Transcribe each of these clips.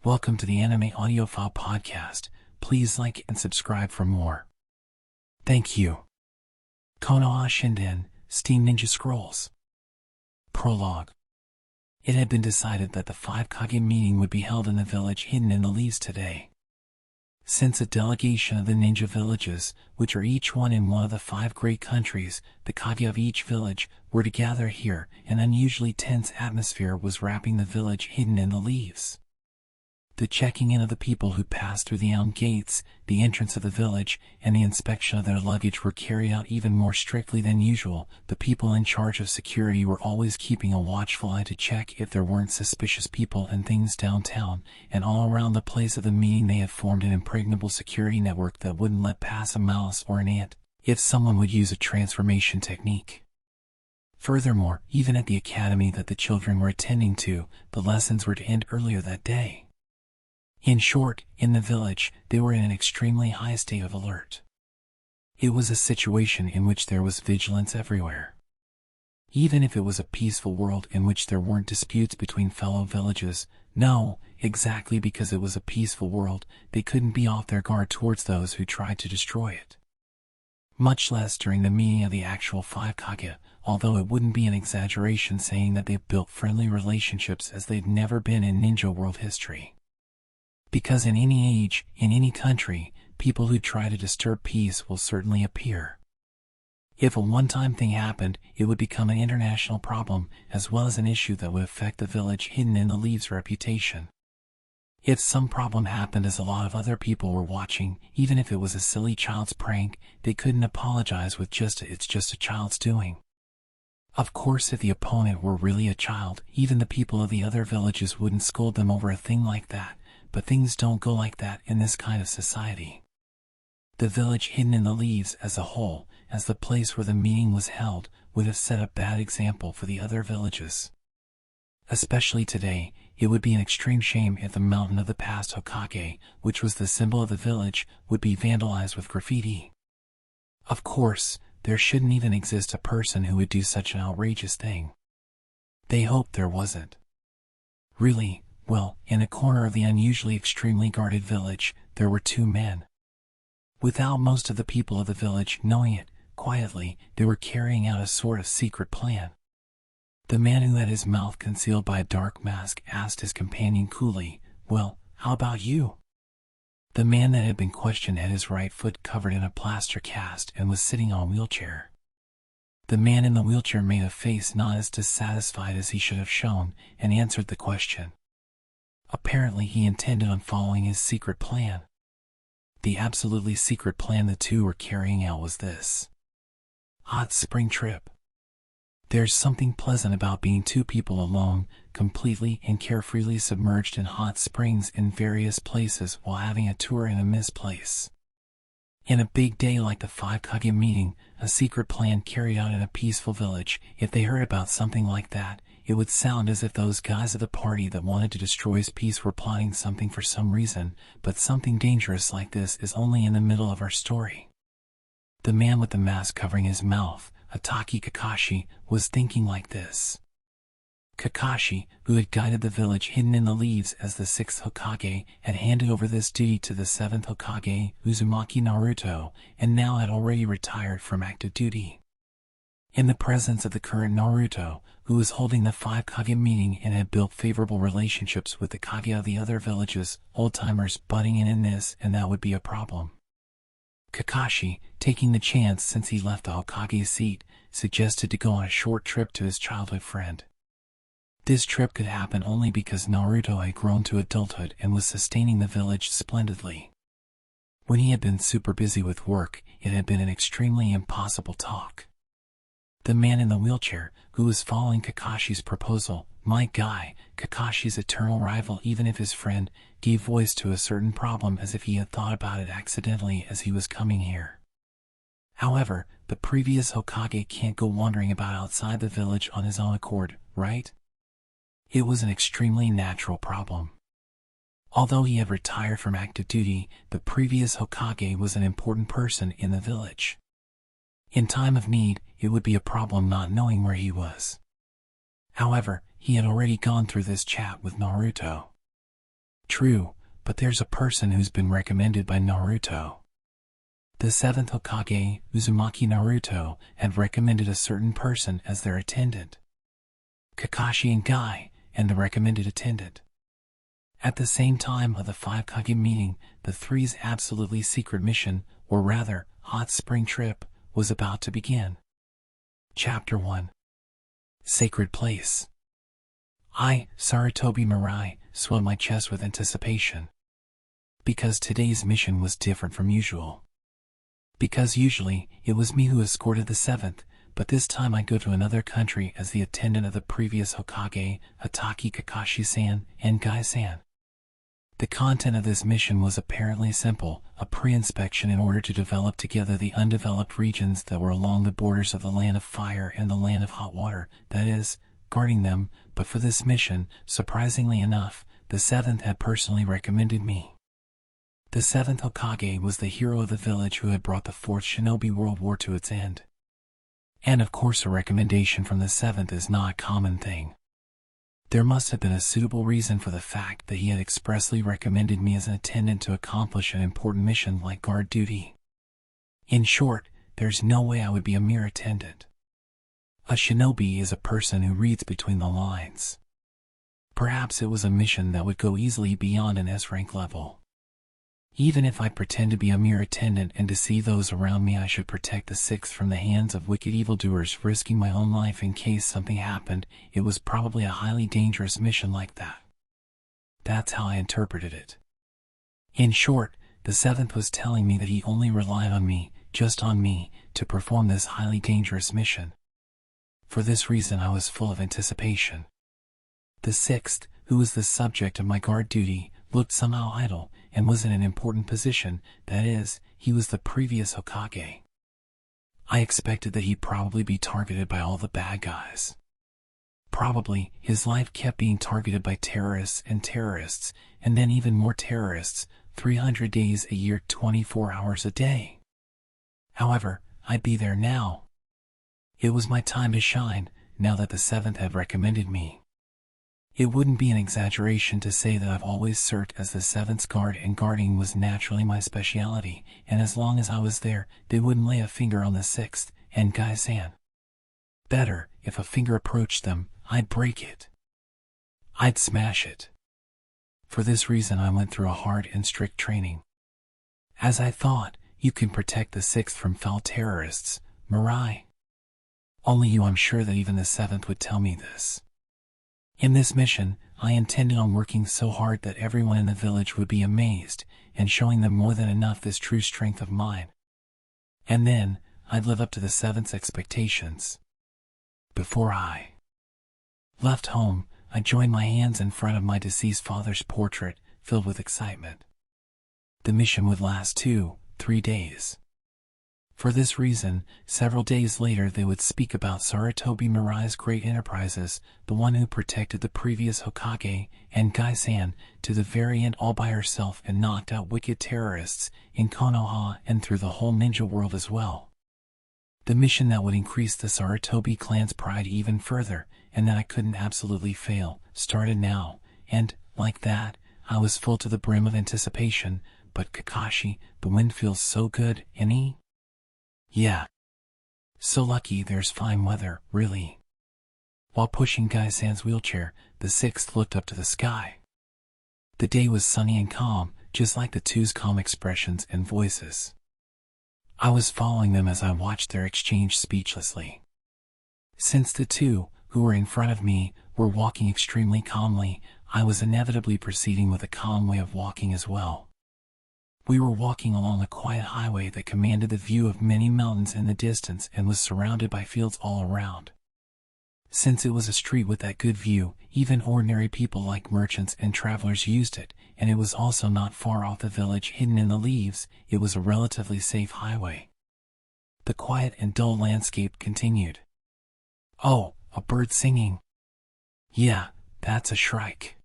Welcome to the Anime Audiophile Podcast. Please like and subscribe for more. Thank you. Konoha Shinden, Steam Ninja Scrolls. Prologue. It had been decided that the 5 Kage meeting would be held in the village hidden in the leaves today. Since a delegation of the ninja villages, which are each one in one of the 5 great countries, the Kage of each village, were to gather here, an unusually tense atmosphere was wrapping the village hidden in the leaves. The checking in of the people who passed through the elm gates, the entrance of the village, and the inspection of their luggage were carried out even more strictly than usual. The people in charge of security were always keeping a watchful eye to check if there weren't suspicious people and things downtown, and all around the place of the meeting they had formed an impregnable security network that wouldn't let pass a mouse or an ant, if someone would use a transformation technique. Furthermore, even at the academy that the children were attending to, the lessons were to end earlier that day. In short, in the village, they were in an extremely high state of alert. It was a situation in which there was vigilance everywhere. Even if it was a peaceful world in which there weren't disputes between fellow villages, no, exactly because it was a peaceful world, they couldn't be off their guard towards those who tried to destroy it. Much less during the meeting of the actual 5 Kage, although it wouldn't be an exaggeration saying that they've built friendly relationships as they've never been in ninja world history. Because in any age, in any country, people who try to disturb peace will certainly appear. If a one-time thing happened, it would become an international problem, as well as an issue that would affect the village hidden in the leaves' reputation. If some problem happened as a lot of other people were watching, even if it was a silly child's prank, they couldn't apologize with it's just a child's doing. Of course, if the opponent were really a child, even the people of the other villages wouldn't scold them over a thing like that. But things don't go like that in this kind of society. The village hidden in the leaves as a whole, as the place where the meeting was held, would have set a bad example for the other villages. Especially today, it would be an extreme shame if the mountain of the past Hokage, which was the symbol of the village, would be vandalized with graffiti. Of course, there shouldn't even exist a person who would do such an outrageous thing. They hoped there wasn't. Really, well, in a corner of the unusually extremely guarded village, there were 2 men. Without most of the people of the village knowing it, quietly, they were carrying out a sort of secret plan. The man who had his mouth concealed by a dark mask asked his companion coolly, "Well, how about you?" The man that had been questioned had his right foot covered in a plaster cast and was sitting on a wheelchair. The man in the wheelchair made a face not as dissatisfied as he should have shown, and answered the question. Apparently he intended on following his secret plan. The absolutely secret plan the 2 were carrying out was this. Hot spring trip. There's something pleasant about being 2 people alone, completely and carefreely submerged in hot springs in various places while having a tour in a mist place. In a big day like the 5 Kage meeting, a secret plan carried out in a peaceful village, if they heard about something like that, it would sound as if those guys at the party that wanted to destroy his peace were plotting something for some reason, but something dangerous like this is only in the middle of our story. The man with the mask covering his mouth, Itachi Kakashi, was thinking like this. Kakashi, who had guided the village hidden in the leaves as the 6th Hokage, had handed over this duty to the 7th Hokage, Uzumaki Naruto, and now had already retired from active duty. In the presence of the current Naruto, who was holding the 5 Kage meeting and had built favorable relationships with the Kage of the other villages, old-timers butting in this and that would be a problem. Kakashi, taking the chance since he left the Hokage's seat, suggested to go on a short trip to his childhood friend. This trip could happen only because Naruto had grown to adulthood and was sustaining the village splendidly. When he had been super busy with work, it had been an extremely impossible talk. The man in the wheelchair, who was following Kakashi's proposal, my guy, Kakashi's eternal rival even if his friend, gave voice to a certain problem as if he had thought about it accidentally as he was coming here. However, the previous Hokage can't go wandering about outside the village on his own accord, right? It was an extremely natural problem. Although he had retired from active duty, the previous Hokage was an important person in the village. In time of need, it would be a problem not knowing where he was. However, he had already gone through this chat with Naruto. True, but there's a person who's been recommended by Naruto. The 7th Hokage, Uzumaki Naruto, had recommended a certain person as their attendant. Kakashi and Guy, and the recommended attendant. At the same time of the 5 Kage meeting, the three's absolutely secret mission, or rather, hot spring trip, was about to begin. Chapter 1. Sacred Place. I, Sarutobi Mirai, swelled my chest with anticipation. Because today's mission was different from usual. Because usually, it was me who escorted the 7th, but this time I go to another country as the attendant of the previous Hokage, Itachi Kakashi-san, and Guy-san. The content of this mission was apparently simple, a pre-inspection in order to develop together the undeveloped regions that were along the borders of the Land of Fire and the Land of Hot Water, that is, guarding them, but for this mission, surprisingly enough, the 7th had personally recommended me. The 7th Hokage was the hero of the village who had brought the 4th Shinobi World War to its end. And of course a recommendation from the 7th is not a common thing. There must have been a suitable reason for the fact that he had expressly recommended me as an attendant to accomplish an important mission like guard duty. In short, there's no way I would be a mere attendant. A shinobi is a person who reads between the lines. Perhaps it was a mission that would go easily beyond an S-rank level. Even if I pretend to be a mere attendant and deceive those around me, I should protect the 6th from the hands of wicked evildoers, risking my own life in case something happened. It was probably a highly dangerous mission like that. That's how I interpreted it. In short, the 7th was telling me that he only relied on me, just on me, to perform this highly dangerous mission. For this reason I was full of anticipation. The 6th, who was the subject of my guard duty, looked somehow idle, and was in an important position, that is, he was the previous Hokage. I expected that he'd probably be targeted by all the bad guys. Probably, his life kept being targeted by terrorists, and then even more terrorists, 300 days a year, 24 hours a day. However, I'd be there now. It was my time to shine, now that the 7th had recommended me. It wouldn't be an exaggeration to say that I've always served as the 7th's guard, and guarding was naturally my speciality, and as long as I was there, they wouldn't lay a finger on the 6th, and Guy-san. Better, if a finger approached them, I'd break it. I'd smash it. For this reason I went through a hard and strict training. As I thought, you can protect the 6th from foul terrorists, Mirai. Only you, I'm sure that even the 7th would tell me this. In this mission, I intended on working so hard that everyone in the village would be amazed, and showing them more than enough this true strength of mine. And then, I'd live up to the 7th's expectations. Before I left home, I joined my hands in front of my deceased father's portrait, filled with excitement. The mission would last 2-3 days. For this reason, several days later they would speak about Sarutobi Mirai's great enterprises, the one who protected the previous Hokage, and Guy-san, to the very end all by herself and knocked out wicked terrorists, in Konoha and through the whole ninja world as well. The mission that would increase the Sarutobi clan's pride even further, and that I couldn't absolutely fail, started now, and, like that, I was full to the brim of anticipation. But Kakashi, the wind feels so good, ain't? Yeah. So lucky there's fine weather, really. While pushing Guy-san's wheelchair, the 6th looked up to the sky. The day was sunny and calm, just like the two's calm expressions and voices. I was following them as I watched their exchange speechlessly. Since the two, who were in front of me, were walking extremely calmly, I was inevitably proceeding with a calm way of walking as well. We were walking along a quiet highway that commanded the view of many mountains in the distance and was surrounded by fields all around. Since it was a street with that good view, even ordinary people like merchants and travelers used it, and it was also not far off the village hidden in the leaves. It was a relatively safe highway. The quiet and dull landscape continued. Oh, a bird singing. Yeah, that's a shrike.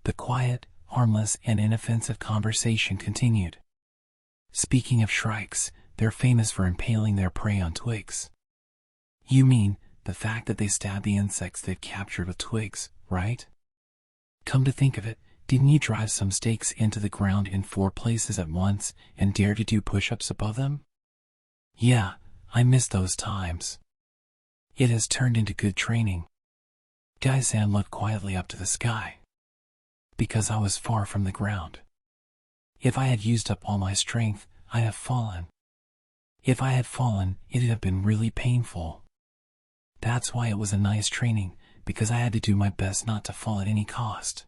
The quiet, harmless and inoffensive conversation continued. Speaking of shrikes, they're famous for impaling their prey on twigs. You mean, the fact that they stab the insects they've captured with twigs, right? Come to think of it, Didn't you drive some stakes into the ground in 4 places at once and dare to do push-ups above them? Yeah, I miss those times. It has turned into good training. Gai-san looked quietly up to the sky. Because I was far from the ground. If I had used up all my strength, I'd have fallen. If I had fallen, it'd have been really painful. That's why it was a nice training, because I had to do my best not to fall at any cost.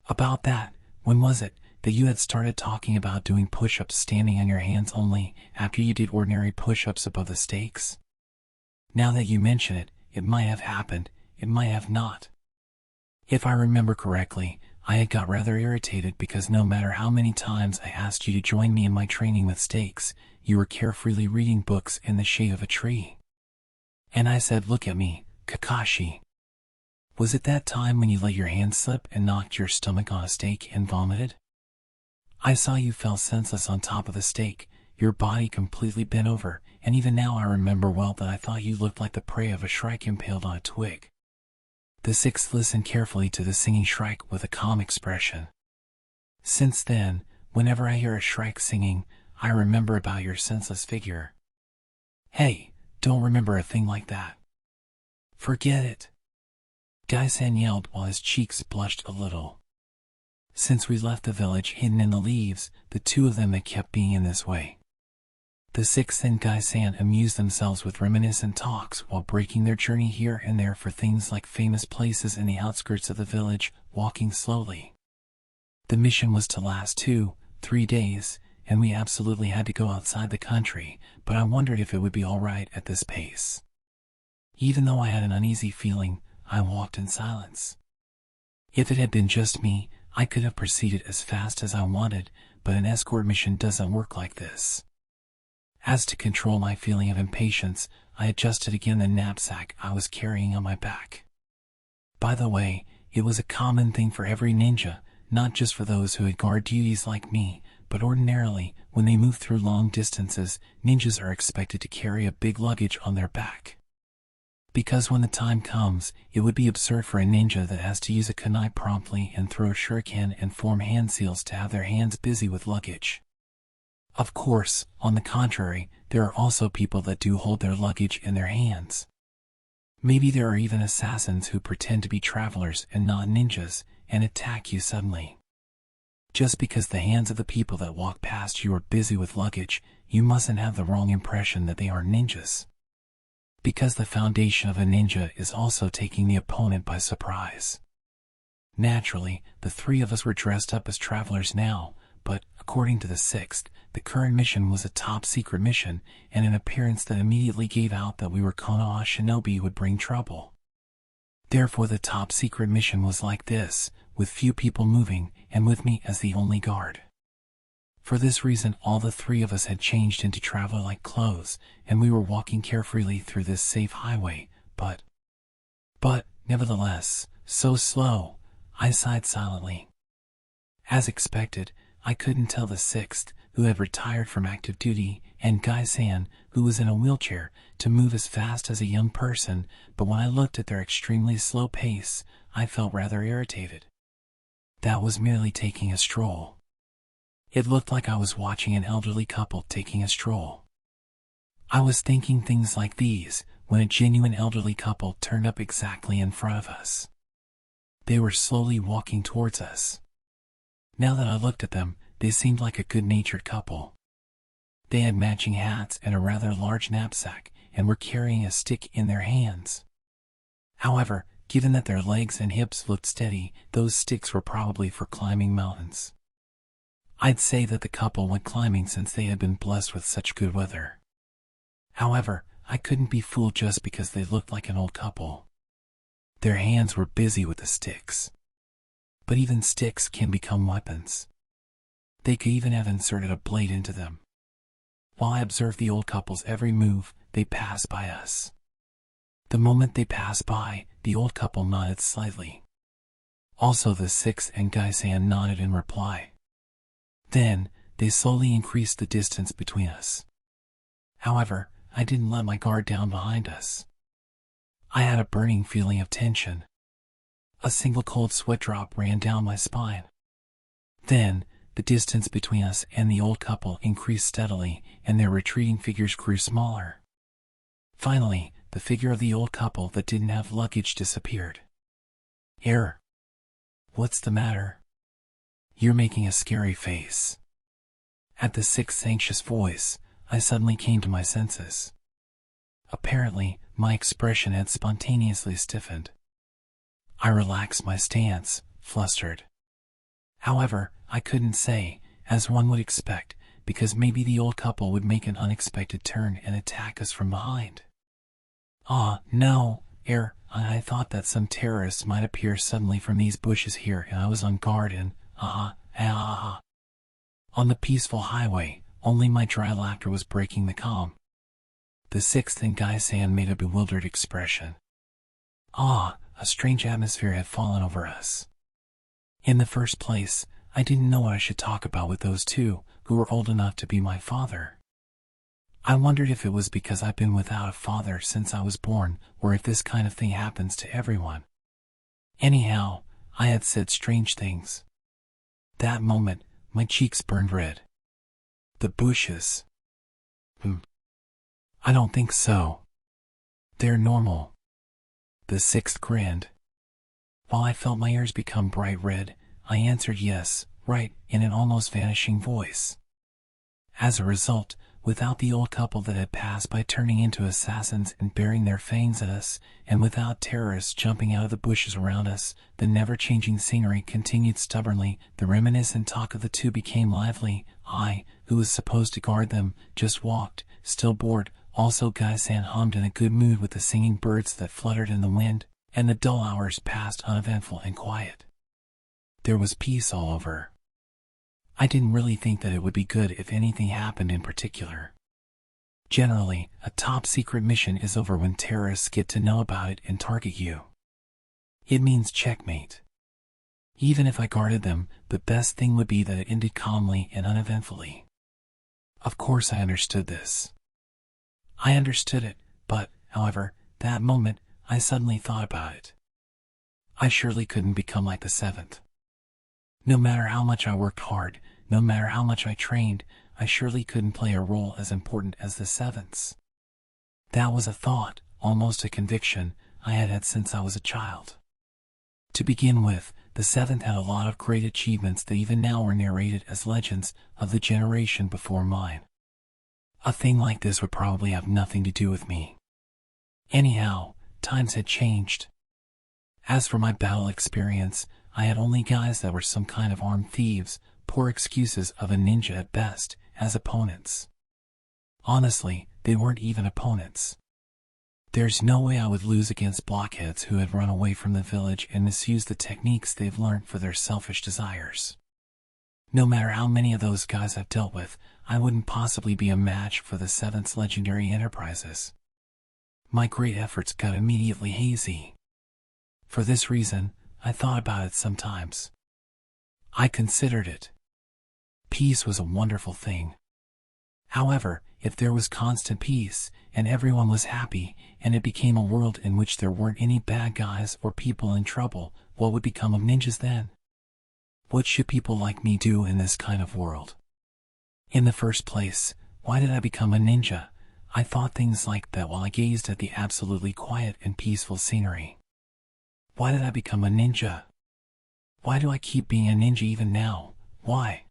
About that, when was it that you had started talking about doing push-ups standing on your hands only after you did ordinary push-ups above the stakes? Now that you mention it, it might have happened, it might have not. If I remember correctly, I had got rather irritated because no matter how many times I asked you to join me in my training with stakes, you were carefree reading books in the shade of a tree. And I said, look at me, Kakashi. Was it that time when you let your hand slip and knocked your stomach on a stake and vomited? I saw you fell senseless on top of the stake, your body completely bent over, and even now I remember well that I thought you looked like the prey of a shrike impaled on a twig. The sixth listened carefully to the singing shrike with a calm expression. Since then, whenever I hear a shrike singing, I remember about your senseless figure. Hey, don't remember a thing like that. Forget it. Gai-san yelled while his cheeks blushed a little. Since we left the village hidden in the leaves, the two of them had kept being in this way. The sixth and Gai-san amused themselves with reminiscent talks while breaking their journey here and there for things like famous places in the outskirts of the village, walking slowly. The mission was to last 2-3 days, and we absolutely had to go outside the country, but I wondered if it would be all right at this pace. Even though I had an uneasy feeling, I walked in silence. If it had been just me, I could have proceeded as fast as I wanted, but an escort mission doesn't work like this. As to control my feeling of impatience, I adjusted again the knapsack I was carrying on my back. By the way, it was a common thing for every ninja, not just for those who had guard duties like me, but ordinarily, when they move through long distances, ninjas are expected to carry a big luggage on their back. Because when the time comes, it would be absurd for a ninja that has to use a kunai promptly and throw a shuriken and form hand seals to have their hands busy with luggage. Of course, on the contrary, there are also people that do hold their luggage in their hands. Maybe there are even assassins who pretend to be travelers and not ninjas, and attack you suddenly. Just because the hands of the people that walk past you are busy with luggage, you mustn't have the wrong impression that they are ninjas. Because the foundation of a ninja is also taking the opponent by surprise. Naturally, the three of us were dressed up as travelers now, but, according to the sixth, the current mission was a top-secret mission, and an appearance that immediately gave out that we were Konoha shinobi would bring trouble. Therefore the top-secret mission was like this, with few people moving, and with me as the only guard. For this reason all the three of us had changed into traveler-like clothes, and we were walking carefreely through this safe highway, but nevertheless, so slow, I sighed silently. As expected, I couldn't tell the sixth, who had retired from active duty, and Gai-san, who was in a wheelchair, to move as fast as a young person, but when I looked at their extremely slow pace, I felt rather irritated. That was merely taking a stroll. It looked like I was watching an elderly couple taking a stroll. I was thinking things like these, when a genuine elderly couple turned up exactly in front of us. They were slowly walking towards us. Now that I looked at them, they seemed like a good-natured couple. They had matching hats and a rather large knapsack, and were carrying a stick in their hands. However, given that their legs and hips looked steady, those sticks were probably for climbing mountains. I'd say that the couple went climbing since they had been blessed with such good weather. However, I couldn't be fooled just because they looked like an old couple. Their hands were busy with the sticks. But even sticks can become weapons. They could even have inserted a blade into them. While I observed the old couple's every move, they passed by us. The moment they passed by, the old couple nodded slightly. Also the sixth and Gai-san nodded in reply. Then, they slowly increased the distance between us. However, I didn't let my guard down behind us. I had a burning feeling of tension. A single cold sweat drop ran down my spine. Then, the distance between us and the old couple increased steadily, and their retreating figures grew smaller. Finally, the figure of the old couple that didn't have luggage disappeared. "Error. What's the matter? You're making a scary face." At the sixth anxious voice, I suddenly came to my senses. Apparently, my expression had spontaneously stiffened. I relaxed my stance, flustered. However, I couldn't say, as one would expect, because maybe the old couple would make an unexpected turn and attack us from behind. No, I thought that some terrorists might appear suddenly from these bushes here, and I was on guard and, On the peaceful highway, only my dry laughter was breaking the calm. The sixth and Gai-san made a bewildered expression. A strange atmosphere had fallen over us. In the first place, I didn't know what I should talk about with those two, who were old enough to be my father. I wondered if it was because I've been without a father since I was born, or if this kind of thing happens to everyone. Anyhow, I had said strange things. That moment, my cheeks burned red. The bushes. I don't think so. They're normal. The sixth grinned. While I felt my ears become bright red, I answered yes, right, in an almost vanishing voice. As a result, without the old couple that had passed by turning into assassins and baring their fangs at us, and without terrorists jumping out of the bushes around us, the never-changing scenery continued stubbornly. The reminiscent talk of the two became lively. I, who was supposed to guard them, just walked, still bored. Also, Gai-san hummed in a good mood with the singing birds that fluttered in the wind, and the dull hours passed uneventful and quiet. There was peace all over. I didn't really think that it would be good if anything happened in particular. Generally, a top-secret mission is over when terrorists get to know about it and target you. It means checkmate. Even if I guarded them, the best thing would be that it ended calmly and uneventfully. Of course I understood this. I understood it, but, however, that moment, I suddenly thought about it. I surely couldn't become like the seventh. No matter how much I worked hard, no matter how much I trained, I surely couldn't play a role as important as the seventh's. That was a thought, almost a conviction, I had had since I was a child. To begin with, the seventh had a lot of great achievements that even now were narrated as legends of the generation before mine. A thing like this would probably have nothing to do with me. Anyhow, times had changed. As for my battle experience, I had only guys that were some kind of armed thieves, poor excuses of a ninja at best, as opponents. Honestly, they weren't even opponents. There's no way I would lose against blockheads who had run away from the village and misused the techniques they've learned for their selfish desires. No matter how many of those guys I've dealt with, I wouldn't possibly be a match for the seventh's legendary enterprises. My great efforts got immediately hazy. For this reason, I thought about it sometimes. I considered it. Peace was a wonderful thing. However, if there was constant peace, and everyone was happy, and it became a world in which there weren't any bad guys or people in trouble, what would become of ninjas then? What should people like me do in this kind of world? In the first place, why did I become a ninja? I thought things like that while I gazed at the absolutely quiet and peaceful scenery. Why did I become a ninja? Why do I keep being a ninja even now? Why?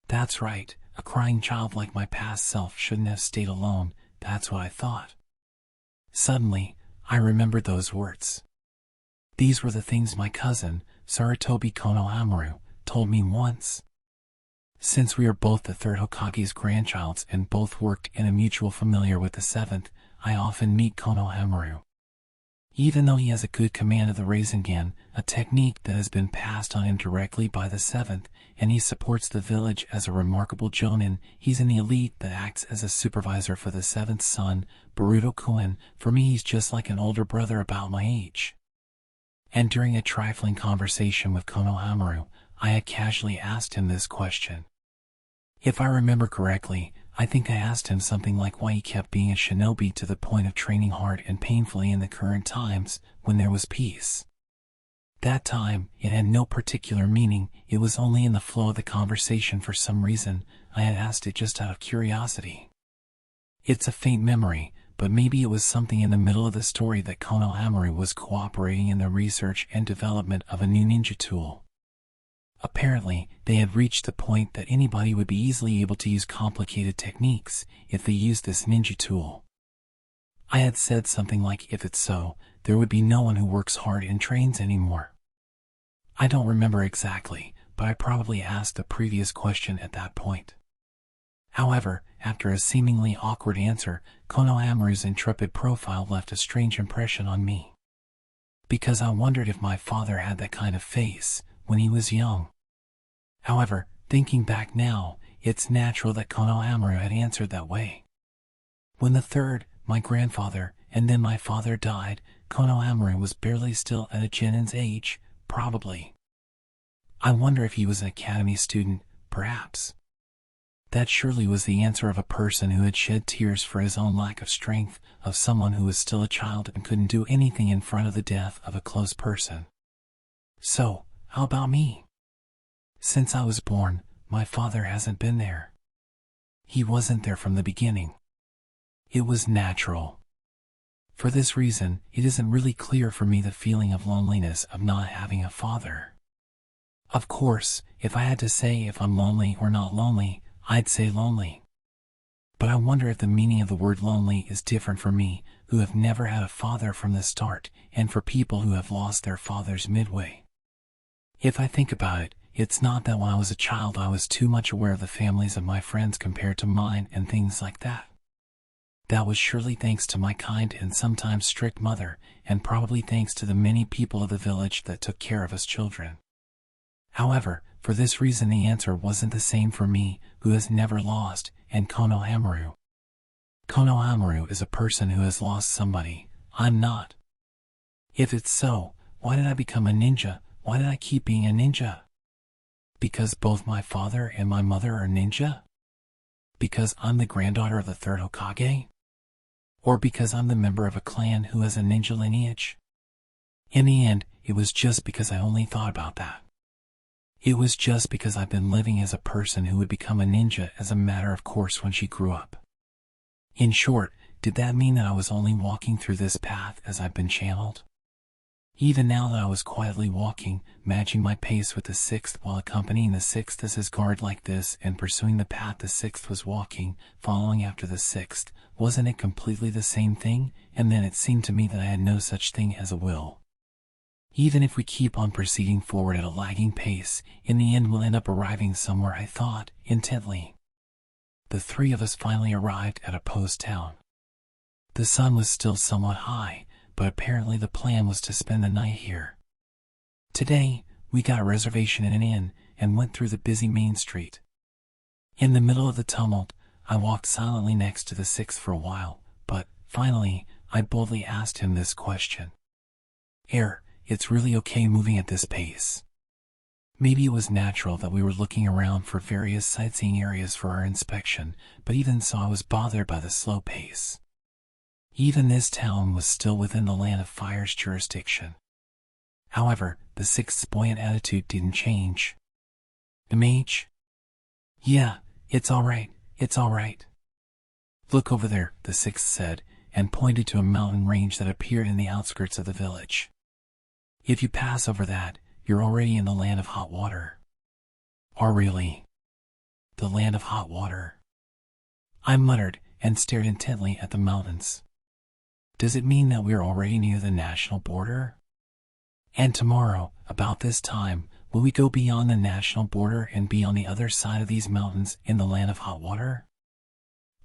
That's right, a crying child like my past self shouldn't have stayed alone, that's what I thought. Suddenly, I remembered those words. These were the things my cousin, Sarutobi Konohamaru, told me once. Since we are both the third Hokage's grandchilds and both worked in a mutual familiar with the seventh, I often meet Konohamaru. Even though he has a good command of the Rasengan, a technique that has been passed on him directly by the seventh, and he supports the village as a remarkable jonin, he's in the elite that acts as a supervisor for the seventh son, Boruto-kun. For me, he's just like an older brother about my age. And during a trifling conversation with Konohamaru, I had casually asked him this question. If I remember correctly, I think I asked him something like why he kept being a shinobi to the point of training hard and painfully in the current times, when there was peace. That time, it had no particular meaning, it was only in the flow of the conversation for some reason. I had asked it just out of curiosity. It's a faint memory, but maybe it was something in the middle of the story that Konoha was cooperating in the research and development of a new ninja tool. Apparently, they had reached the point that anybody would be easily able to use complicated techniques if they used this ninja tool. I had said something like, if it's so, there would be no one who works hard and trains anymore. I don't remember exactly, but I probably asked the previous question at that point. However, after a seemingly awkward answer, Konohamaru's intrepid profile left a strange impression on me. Because I wondered if my father had that kind of face when he was young. However, thinking back now, it's natural that Konohamaru had answered that way. When the third, my grandfather, and then my father died, Konohamaru was barely still at a genin's age, probably. I wonder if he was an academy student, perhaps. That surely was the answer of a person who had shed tears for his own lack of strength, of someone who was still a child and couldn't do anything in front of the death of a close person. So, how about me? Since I was born, my father hasn't been there. He wasn't there from the beginning. It was natural. For this reason, it isn't really clear for me the feeling of loneliness of not having a father. Of course, if I had to say if I'm lonely or not lonely, I'd say lonely. But I wonder if the meaning of the word lonely is different for me, who have never had a father from the start, and for people who have lost their fathers midway. If I think about it, it's not that when I was a child I was too much aware of the families of my friends compared to mine and things like that. That was surely thanks to my kind and sometimes strict mother, and probably thanks to the many people of the village that took care of us children. However, for this reason the answer wasn't the same for me, who has never lost, and Konohamaru. Konohamaru is a person who has lost somebody. I'm not. If it's so, why did I become a ninja? Why did I keep being a ninja? Because both my father and my mother are ninja? Because I'm the granddaughter of the third Hokage? Or because I'm the member of a clan who has a ninja lineage? In the end, it was just because I only thought about that. It was just because I've been living as a person who would become a ninja as a matter of course when she grew up. In short, did that mean that I was only walking through this path as I've been channeled? Even now that I was quietly walking, matching my pace with the sixth while accompanying the sixth as his guard like this and pursuing the path the sixth was walking, following after the sixth, wasn't it completely the same thing? And then it seemed to me that I had no such thing as a will. Even if we keep on proceeding forward at a lagging pace, in the end we'll end up arriving somewhere, I thought, intently. The three of us finally arrived at a post town. The sun was still somewhat high, but apparently the plan was to spend the night here. Today, we got a reservation in an inn and went through the busy main street. In the middle of the tumult, I walked silently next to the sixth for a while, but, finally, I boldly asked him this question. It's really okay moving at this pace. Maybe it was natural that we were looking around for various sightseeing areas for our inspection, but even so I was bothered by the slow pace. Even this town was still within the Land of Fire's jurisdiction. However, the sixth's buoyant attitude didn't change. The mage? Yeah, it's alright. Look over there, the sixth said, and pointed to a mountain range that appeared in the outskirts of the village. If you pass over that, you're already in the Land of Hot Water. Oh really? The Land of Hot Water? I muttered, and stared intently at the mountains. Does it mean that we're already near the national border? And tomorrow, about this time, will we go beyond the national border and be on the other side of these mountains in the Land of Hot Water?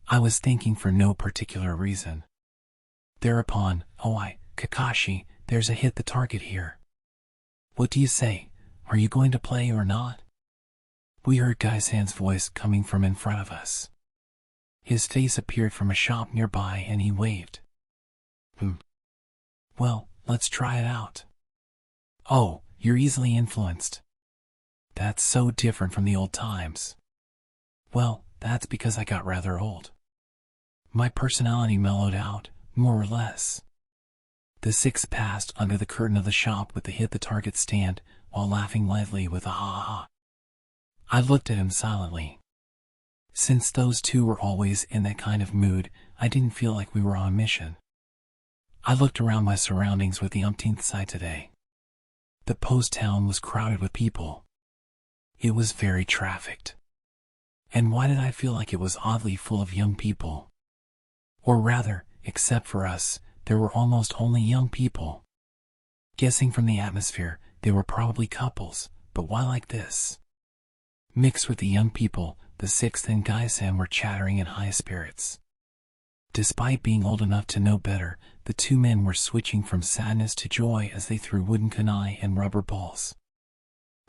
I was thinking for no particular reason. Thereupon, Kakashi, there's a hit the target here. What do you say? Are you going to play or not? We heard Gaisan's voice coming from in front of us. His face appeared from a shop nearby and he waved. Well, let's try it out. Oh, you're easily influenced. That's so different from the old times. Well, that's because I got rather old. My personality mellowed out, more or less. The sixth passed under the curtain of the shop with the hit the target stand, while laughing lightly with a ha ha. I looked at him silently. Since those two were always in that kind of mood, I didn't feel like we were on a mission. I looked around my surroundings with the umpteenth sight today. The post town was crowded with people. It was very trafficked. And why did I feel like it was oddly full of young people? Or rather, except for us, there were almost only young people. Guessing from the atmosphere, they were probably couples, but why like this? Mixed with the young people, the sixth and Gai-san were chattering in high spirits. Despite being old enough to know better, the two men were switching from sadness to joy as they threw wooden kunai and rubber balls.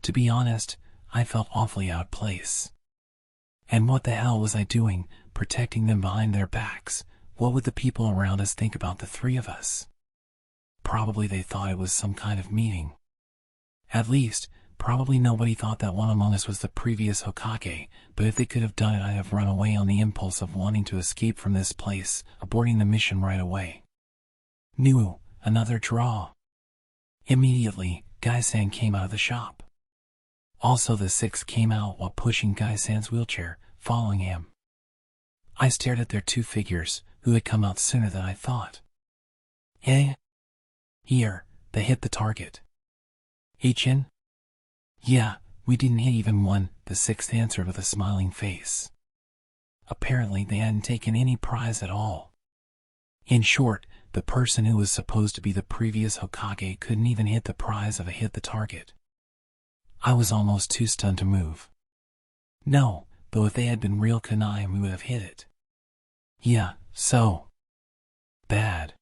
To be honest, I felt awfully out of place. And what the hell was I doing, protecting them behind their backs? What would the people around us think about the three of us? Probably they thought it was some kind of meeting. At least, probably nobody thought that one among us was the previous Hokage, but if they could have done it, I'd have run away on the impulse of wanting to escape from this place, aborting the mission right away. New, another draw. Immediately, Gai-san came out of the shop. Also the sixth came out while pushing Gai-san's wheelchair, following him. I stared at their two figures, who had come out sooner than I thought. Eh? Here, they hit the target. Ichin? Yeah, we didn't hit even one, the sixth answered with a smiling face. Apparently they hadn't taken any prize at all. In short, the person who was supposed to be the previous Hokage couldn't even hit the prize of a hit the target. I was almost too stunned to move. No, though if they had been real kunai we would have hit it. Yeah, so bad.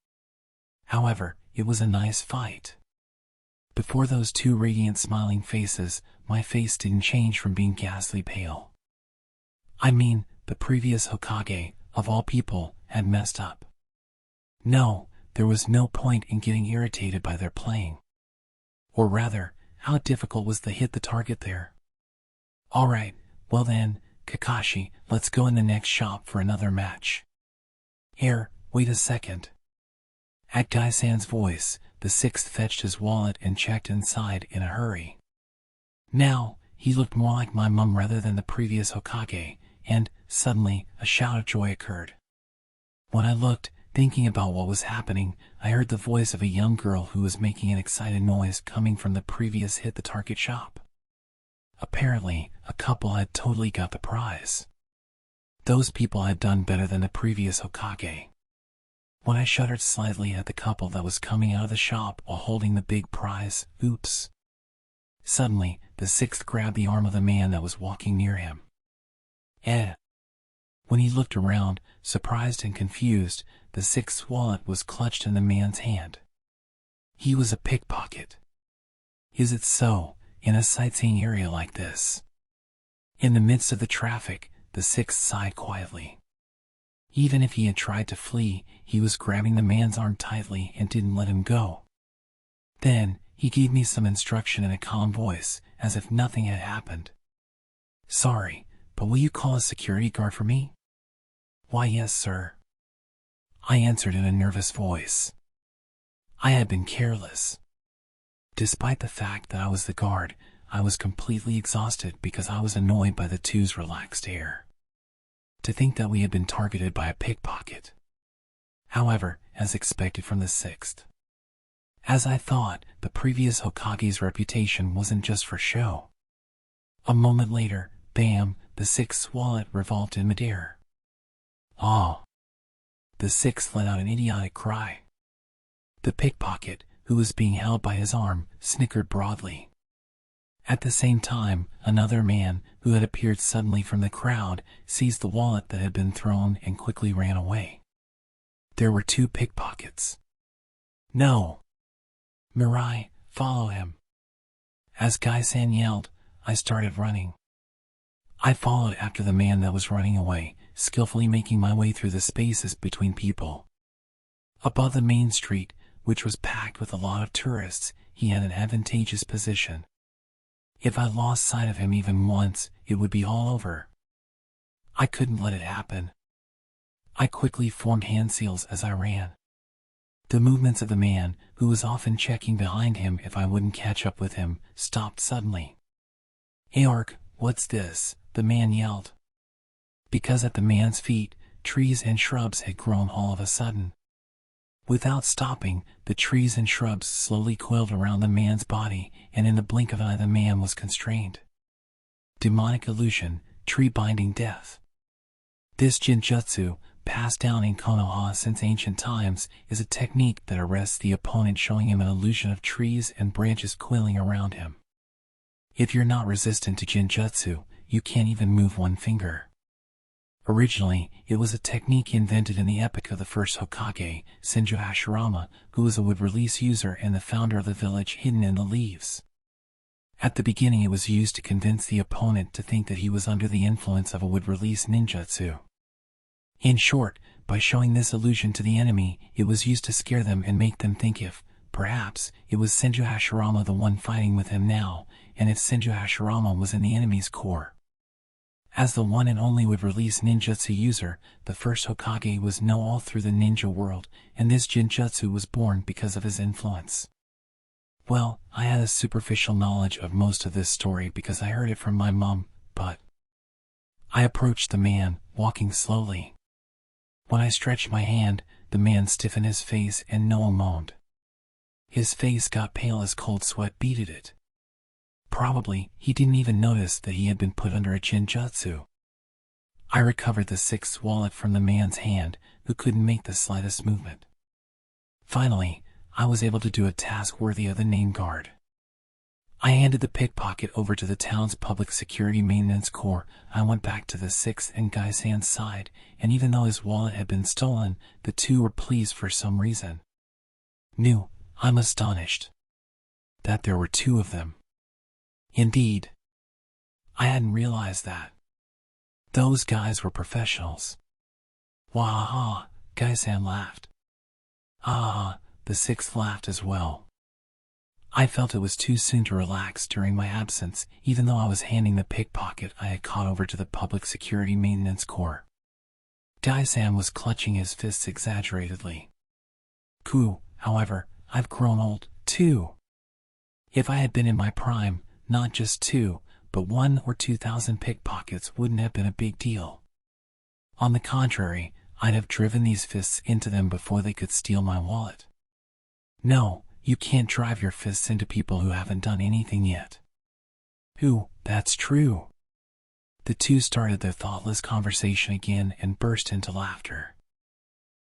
However, it was a nice fight. Before those two radiant smiling faces, my face didn't change from being ghastly pale. I mean, the previous Hokage, of all people, had messed up. No, there was no point in getting irritated by their playing. Or rather, how difficult was the hit the target there? Alright, well then, Kakashi, let's go in the next shop for another match. Here, wait a second. At Gai-san's voice, the sixth fetched his wallet and checked inside in a hurry. Now, he looked more like my mum rather than the previous Hokage, and, suddenly, a shout of joy occurred. When I looked, thinking about what was happening, I heard the voice of a young girl who was making an excited noise coming from the previous hit the target shop. Apparently, a couple had totally got the prize. Those people had done better than the previous Hokage. When I shuddered slightly at the couple that was coming out of the shop while holding the big prize, oops. Suddenly, the sixth grabbed the arm of the man that was walking near him. When he looked around, surprised and confused, the sixth's wallet was clutched in the man's hand. He was a pickpocket. Is it so, in a sightseeing area like this? In the midst of the traffic, the sixth sighed quietly. Even if he had tried to flee, he was grabbing the man's arm tightly and didn't let him go. Then, he gave me some instruction in a calm voice, as if nothing had happened. Sorry, but will you call a security guard for me? Why, yes, sir. I answered in a nervous voice. I had been careless. Despite the fact that I was the guard, I was completely exhausted because I was annoyed by the two's relaxed air. To think that we had been targeted by a pickpocket. However, as expected from the sixth. As I thought, the previous Hokage's reputation wasn't just for show. A moment later, bam, the sixth's wallet revolved in midair. Oh! The sixth let out an idiotic cry. The pickpocket, who was being held by his arm, snickered broadly. At the same time, another man, who had appeared suddenly from the crowd, seized the wallet that had been thrown and quickly ran away. There were two pickpockets. No! Mirai, follow him. As Gai-san yelled, I started running. I followed after the man that was running away, skillfully making my way through the spaces between people. Above the main street, which was packed with a lot of tourists, he had an advantageous position. If I lost sight of him even once, it would be all over. I couldn't let it happen. I quickly formed hand seals as I ran. The movements of the man, who was often checking behind him if I wouldn't catch up with him, stopped suddenly. "Aork, what's this?" the man yelled. Because at the man's feet, trees and shrubs had grown all of a sudden. Without stopping, the trees and shrubs slowly coiled around the man's body, and in the blink of an eye the man was constrained. Demonic illusion, tree-binding death. This jinjutsu, passed down in Konoha since ancient times, is a technique that arrests the opponent, showing him an illusion of trees and branches coiling around him. If you're not resistant to jinjutsu, you can't even move one finger. Originally, it was a technique invented in the epic of the first Hokage, Senju Hashirama, who was a wood-release user and the founder of the village hidden in the leaves. At the beginning it was used to convince the opponent to think that he was under the influence of a wood-release ninjutsu. In short, by showing this illusion to the enemy, it was used to scare them and make them think if, perhaps, it was Senju Hashirama the one fighting with him now, and if Senju Hashirama was in the enemy's core. As the one and only wood-release ninjutsu user, the first Hokage was known all through the ninja world, and this jinjutsu was born because of his influence. Well, I had a superficial knowledge of most of this story because I heard it from my mom, but I approached the man, walking slowly. When I stretched my hand, the man stiffened his face and Noah moaned. His face got pale as cold sweat beaded it. Probably, he didn't even notice that he had been put under a jinjutsu. I recovered the sixth wallet from the man's hand, who couldn't make the slightest movement. Finally, I was able to do a task worthy of the name guard. I handed the pickpocket over to the town's public security maintenance corps. I went back to the sixth and Gaisan's side, and even though his wallet had been stolen, the two were pleased for some reason. I'm astonished that there were two of them. Indeed, I hadn't realized that. Those guys were professionals. Wahaha, Gaisan laughed. Ah, the sixth laughed as well. I felt it was too soon to relax during my absence, even though I was handing the pickpocket I had caught over to the public security maintenance corps. Gaisan was clutching his fists exaggeratedly. However, I've grown old, too. If I had been in my prime, not just 2, but 1 or 2,000 pickpockets wouldn't have been a big deal. On the contrary, I'd have driven these fists into them before they could steal my wallet. No, you can't drive your fists into people who haven't done anything yet. That's true. The two started their thoughtless conversation again and burst into laughter.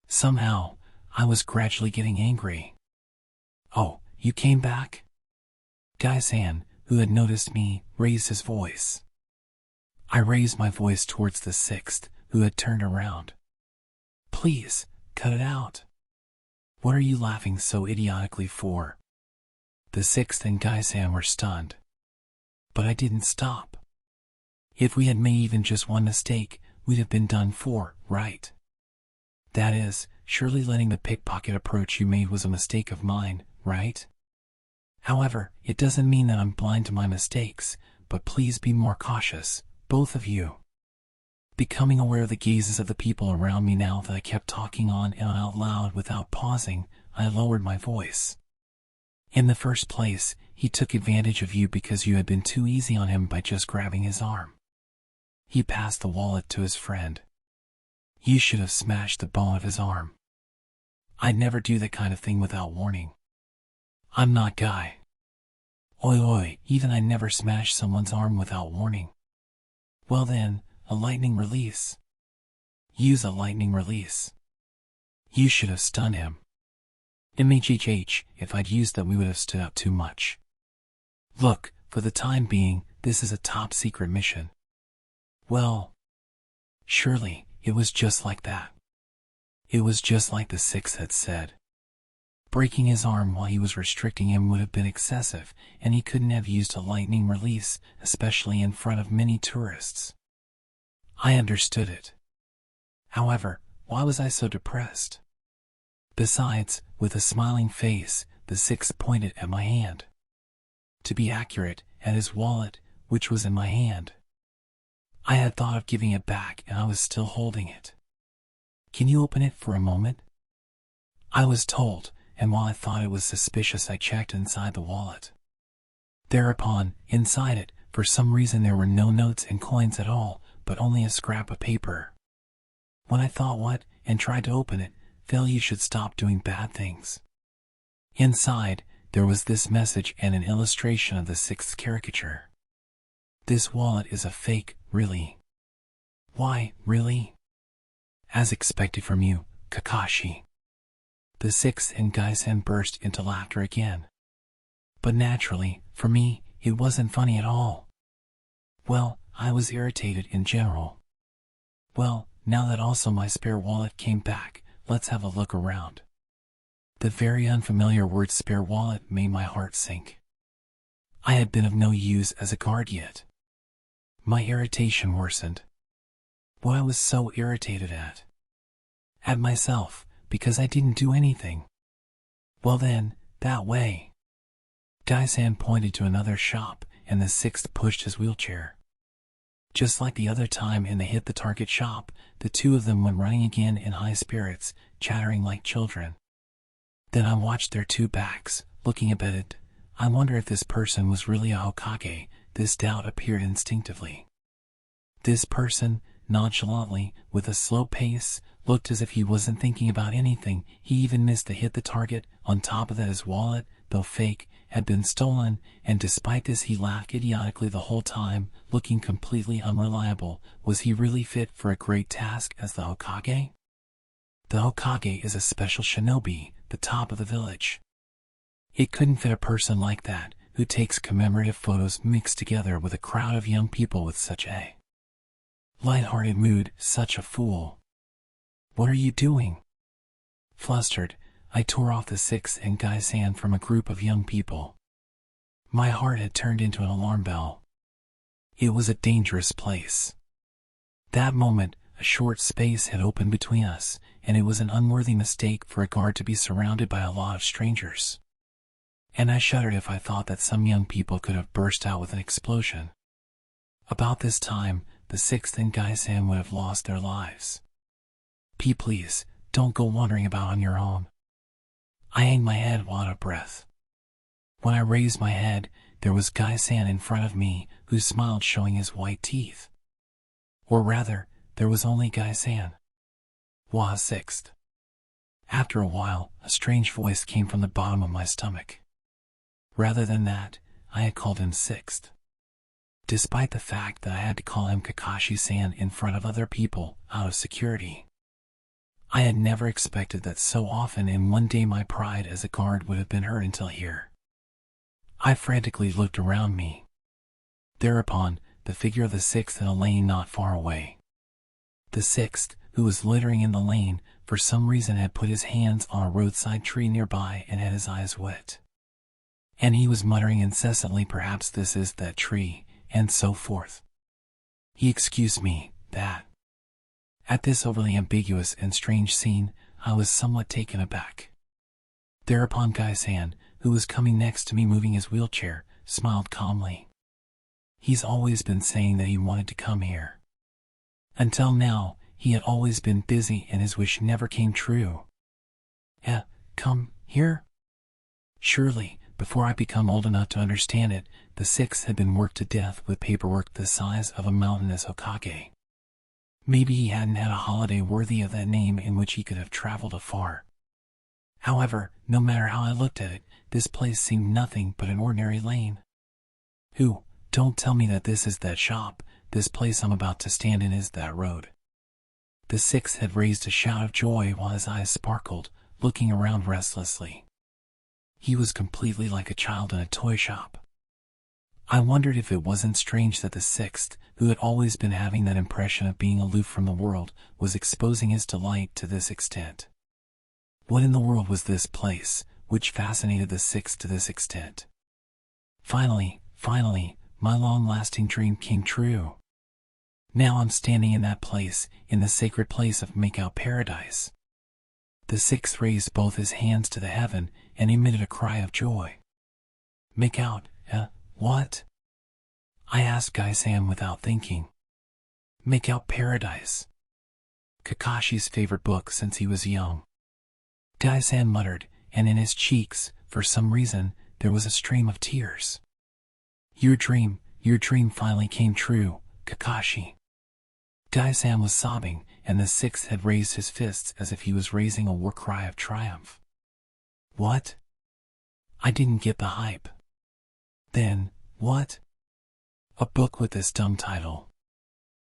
Somehow, I was gradually getting angry. "Oh, you came back?" Gaisan, who had noticed me, raised his voice. I raised my voice towards the sixth, who had turned around. "Please, cut it out. What are you laughing so idiotically for?" The sixth and Gaisan were stunned. But I didn't stop. If we had made even just one mistake, we'd have been done for, right? That is, surely letting the pickpocket approach you made was a mistake of mine, right? However, it doesn't mean that I'm blind to my mistakes, but please be more cautious, both of you. Becoming aware of the gazes of the people around me now that I kept talking on and out loud without pausing, I lowered my voice. In the first place, he took advantage of you because you had been too easy on him by just grabbing his arm. He passed the wallet to his friend. You should have smashed the bone of his arm. I'd never do that kind of thing without warning. I'm not Guy. Oi, even I never smash someone's arm without warning. Well then, a lightning release. Use a lightning release. You should have stunned him. MHHH, if I'd used that we would have stood out too much. Look, for the time being, this is a top secret mission. Well, surely, it was just like that. It was just like the sixth had said. Breaking his arm while he was restricting him would have been excessive, and he couldn't have used a lightning release, especially in front of many tourists. I understood it. However, why was I so depressed? Besides, with a smiling face, the sixth pointed at my hand. To be accurate, at his wallet, which was in my hand. I had thought of giving it back and I was still holding it. Can you open it for a moment? I was told, and while I thought it was suspicious, I checked inside the wallet. Thereupon, inside it, for some reason there were no notes and coins at all, but only a scrap of paper. When I thought what, and tried to open it, Phil, you should stop doing bad things. Inside, there was this message and an illustration of the sixth caricature. This wallet is a fake, really. Why, really? As expected from you, Kakashi. The sixth and Gaisen burst into laughter again. But naturally, for me, it wasn't funny at all. Well, I was irritated in general. Well, now that also my spare wallet came back, let's have a look around. The very unfamiliar word spare wallet made my heart sink. I had been of no use as a guard yet. My irritation worsened. What I was so irritated at? At myself, because I didn't do anything. Well then, that way. Gaisen pointed to another shop, and the sixth pushed his wheelchair. Just like the other time in the hit the target shop, the two of them went running again in high spirits, chattering like children. Then I watched their two backs, looking up at it. I wonder if this person was really a Hokage. This doubt appeared instinctively. This person, nonchalantly, with a slow pace, looked as if he wasn't thinking about anything. He even missed the hit the target. On top of that, his wallet, though fake, had been stolen, and despite this he laughed idiotically the whole time, looking completely unreliable. Was he really fit for a great task as the Hokage? The Hokage is a special shinobi, the top of the village. It couldn't fit a person like that, who takes commemorative photos mixed together with a crowd of young people with such a light-hearted mood. Such a fool. What are you doing? Flustered, I tore off the sixth and Gaisen from a group of young people. My heart had turned into an alarm bell. It was a dangerous place. That moment, a short space had opened between us, and it was an unworthy mistake for a guard to be surrounded by a lot of strangers. And I shuddered if I thought that some young people could have burst out with an explosion. About this time, the sixth and Gaisen would have lost their lives. Please, don't go wandering about on your own. I hanged my head while out of breath. When I raised my head, there was Gaisen in front of me, who smiled, showing his white teeth. Or rather, there was only Gaisen. Wah, sixth. After a while, a strange voice came from the bottom of my stomach. Rather than that, I had called him sixth. Despite the fact that I had to call him Kakashi-san in front of other people, out of security. I had never expected that so often in one day. My pride as a guard would have been hurt until here. I frantically looked around me. Thereupon, the figure of the sixth in a lane not far away. The sixth, who was littering in the lane, for some reason had put his hands on a roadside tree nearby and had his eyes wet. And he was muttering incessantly, perhaps this is that tree, and so forth. He excused me, that. At this overly ambiguous and strange scene, I was somewhat taken aback. Thereupon Gaisen, who was coming next to me moving his wheelchair, smiled calmly. He's always been saying that he wanted to come here. Until now, he had always been busy and his wish never came true. Come here? Surely, before I become old enough to understand it, the sixth had been worked to death with paperwork the size of a mountain as Hokage. Maybe he hadn't had a holiday worthy of that name in which he could have traveled afar. However, no matter how I looked at it, this place seemed nothing but an ordinary lane. Don't tell me that this is that shop. This place I'm about to stand in is that road. The sixth had raised a shout of joy while his eyes sparkled, looking around restlessly. He was completely like a child in a toy shop. I wondered if it wasn't strange that the sixth, who had always been having that impression of being aloof from the world, was exposing his delight to this extent. What in the world was this place, which fascinated the sixth to this extent? Finally, my long-lasting dream came true. Now I'm standing in that place, in the sacred place of Makeout Paradise. The sixth raised both his hands to the heaven and emitted a cry of joy. Makeout, what? I asked Gaisen without thinking. Makeout Paradise. Kakashi's favorite book since he was young. Gai-san muttered, and in his cheeks, for some reason, there was a stream of tears. Your dream finally came true, Kakashi. Gai-san was sobbing, and the sixth had raised his fists as if he was raising a war cry of triumph. What? I didn't get the hype. Then, what? A book with this dumb title.